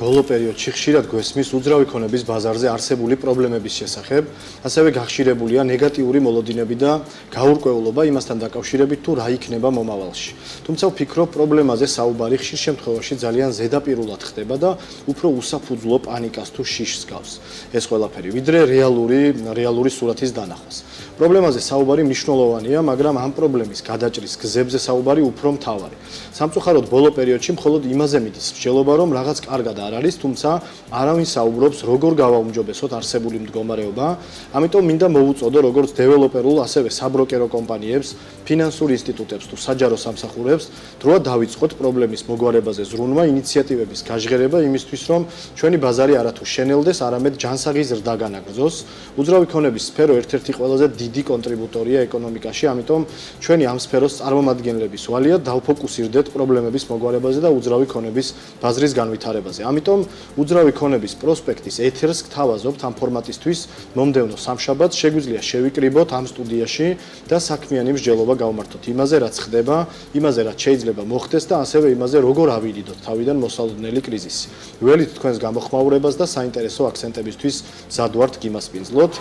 ბოლო პერიოდში ხშირად გვესმის უძრავი ქონების ბაზარზე არსებული პრობლემების შესახებ, ასევე გახშირებულია ნეგატიური მოლოდინები და გაურკვევლობა იმასთან დაკავშირებით თუ რა იქნება მომავალში. თუმცა ვფიქრობ, პრობლემაზე საუბარი ხშირ შემთხვევაში ძალიან ზედაპირულად ხდება და უფრო უსაფუძვლო პანიკას თუ შიშს გავს. ეს ყველაფერი, ვიდრე რეალური სურათის დანახვას. პრობლემაზე საუბარი მნიშვნელოვანია, მაგრამ ამ პრობლემის გადაჭრის გზებზე საუბარი უფრო მთავარი. სამწუხაროდ ბოლო პერიოდში მხოლოდ იმაზე მიდის მსჯელობა, რომ რაღაც კარგად არ არის, თუმცა არავინ საუბრობს, როგორ გავაუმჯობესოთ არსებული მდგომარეობა. ამიტომ მინდა მოვუწოდო როგორც დეველოპერულ, ასევე საბროკერო კომპანიებს, ფინანსურ ინსტიტუტებს თუ საჯარო სამსახურებს, დროა დავიწყოთ პრობლემის მოგვარებაზე ზრუნვა, ინიციატივების გაჟღერება იმისთვის, რომ ჩვენი ბაზარი არათუ შენელდეს, არამედ ჯანსაღი ზრდა განაგრძოს. უძრავი ქონების სფერო ერთ-ერთი ყველაზე დიდი კონტრიბუტორია ეკონომიკაში, ამიტომ ჩვენი ამ სფეროს წარმომადგენლების ვალია დავფოკუსირდეთ პრობლემების მოგვარებაზე და უძრავი ქონების ბაზრის განვითარებაზე. ამიტომ უძრავი ქონების პროსპექტის ეთერს გთავაზობთ ამ ფორმატისთვის მომდევნო სამშაბათს შეგვიძლია შევიკრიბოთ ამ სტუდიაში და საქმიანი მსჯელობა გავმართოთ იმაზე, რაც ხდება, იმაზე, რაც შეიძლება მოხდეს და ასევე იმაზე, როგორ ავიდიდოთ თავიდან მოსალოდნელი კრიზისი. ველით თქვენს გამოხმაურებას და საინტერესო აქცენტებისთვის მზად ვართ გიმასპინძლოთ.